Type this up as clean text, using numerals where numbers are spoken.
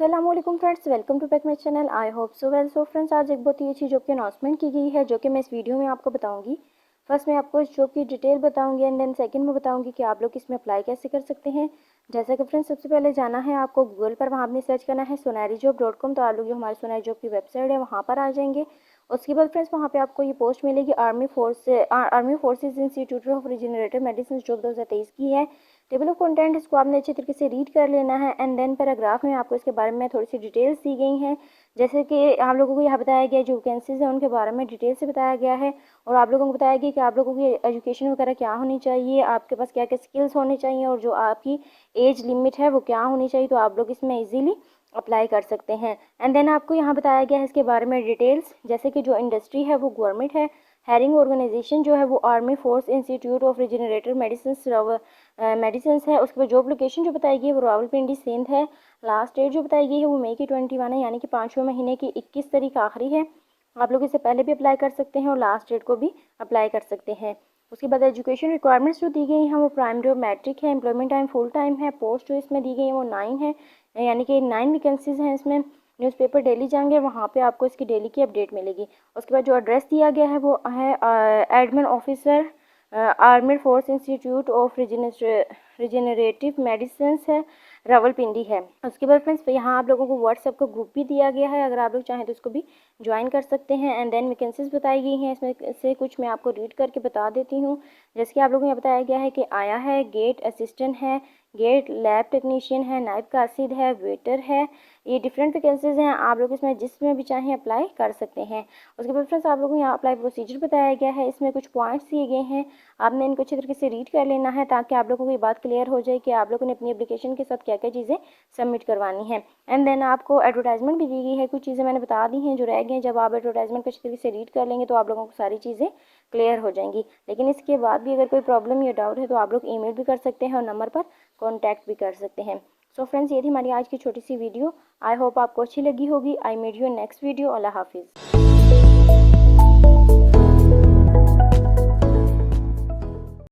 अस्सलाम वालेकुम friends, welcome to back my channel. I hope so well. सो friends, आज एक बहुत ही अच्छी जॉब की अनाउंसमेंट की गई है जो कि मैं इस वीडियो में आपको बताऊंगी। फर्स्ट मैं आपको इस जॉब की डिटेल बताऊंगी एंड देन सेकंड में बताऊंगी कि आप लोग इसमें अप्लाई कैसे कर सकते हैं। जैसा कि फ्रेंड्स, सबसे पहले जाना है आपको गूगल पर, वहाँ आपने सर्च करना है sunarijob.com। तो आप लोग जो हमारी सुनारी जॉब की वेबसाइट है वहाँ पर आ जाएंगे। उसके बाद फ्रेंड्स वहाँ पे आपको ये पोस्ट मिलेगी army forces institute of regenerative medicine job 2023 की है। टेबल ऑफ कंटेंट इसको आपने अच्छे तरीके से रीड कर लेना है एंड देन पैराग्राफ में आपको इसके बारे में थोड़ी सी डिटेल्स दी गई हैं। जैसे कि आप लोगों को यहाँ बताया गया है जो वैकेंसीज हैं उनके बारे में डिटेल से बताया गया है और आप लोगों को बताया गया कि आप लोगों की एजुकेशन वगैरह क्या होनी चाहिए, आपके पास क्या क्या स्किल्स होने चाहिए और जो आपकी एज लिमिट है वो क्या होनी चाहिए। तो आप लोग इसमें ईजीली अप्लाई कर सकते हैं। एंड देन आपको यहाँ बताया गया है इसके बारे में डिटेल्स, जैसे कि जो इंडस्ट्री है वो गवर्नमेंट है। हायरिंग ऑर्गेनाइजेशन जो है वो army force institute of regenerative medicine है। उसके बाद जॉब लोकेशन जो बताई गई है वो रावलपिंडी सिंध है। लास्ट डेट जो बताई गई है वो मई की 21 है, यानी कि 5वें महीने की 21 तारीख आखिरी है। आप लोग इससे पहले भी अप्लाई कर सकते हैं और लास्ट डेट को भी अप्लाई कर सकते हैं। उसके बाद एजुकेशन रिक्वायरमेंट्स जो दी गई हैं वो प्राइमरी और मैट्रिक है। एम्प्लॉयमेंट टाइम फुल टाइम है। पोस्ट जो इसमें दी गई है वो 9 है, यानी कि 9 वैकेंसीज हैं इसमें। न्यूज़पेपर डेली जाएंगे, वहाँ पे आपको इसकी डेली की अपडेट मिलेगी। उसके बाद जो एड्रेस दिया गया है वो है admin officer army force institute of regenerative medicine है, रावलपिंडी है। उसके बाद फ्रेंड्स यहाँ आप लोगों को व्हाट्सएप का ग्रुप भी दिया गया है, अगर आप लोग चाहें तो इसको भी ज्वाइन कर सकते हैं। एंड देन वैकेंसीज बताई गई हैं, इसमें से कुछ मैं आपको रीड करके बता देती हूँ। जैसे कि आप लोगों को यहाँ बताया गया है कि आया है, गेट असिस्टेंट है, गेट लैब टेक्नीशियन है, नाइब कासिद है, वेटर है। ये डिफरेंट वैकेंसीज हैं, आप लोग इसमें जिसमें भी चाहें अप्लाई कर सकते हैं। उसके बाद फ्रेंड्स आप लोगों को यहाँ अप्लाई प्रोसीजर बताया गया है, इसमें कुछ पॉइंट्स दिए गए हैं, आपने इनको अच्छे तरीके से रीड कर लेना है ताकि आप लोगों को ये बात क्लियर हो जाए कि आप लोगों ने अपनी एप्लीकेशन के साथ क्या क्या चीज़ें सबमिट करवानी है। एंड देन आपको एडवर्टाइजमेंट भी दी गई है, कुछ चीज़ें मैंने बता दी हैं जो रह गई हैं। जब आप एडवर्टाइजमेंट को अच्छे तरीके से रीड कर लेंगे तो आप लोगों को सारी चीज़ें क्लियर हो जाएंगी। लेकिन इसके बाद भी अगर कोई प्रॉब्लम या डाउट है तो आप लोग ईमेल भी कर सकते हैं और नंबर पर कॉन्टैक्ट भी कर सकते हैं। सो फ्रेंड्स, ये थी हमारी आज की छोटी सी वीडियो। आई होप आपको अच्छी लगी होगी। I meet you next video. Allah हाफिज़।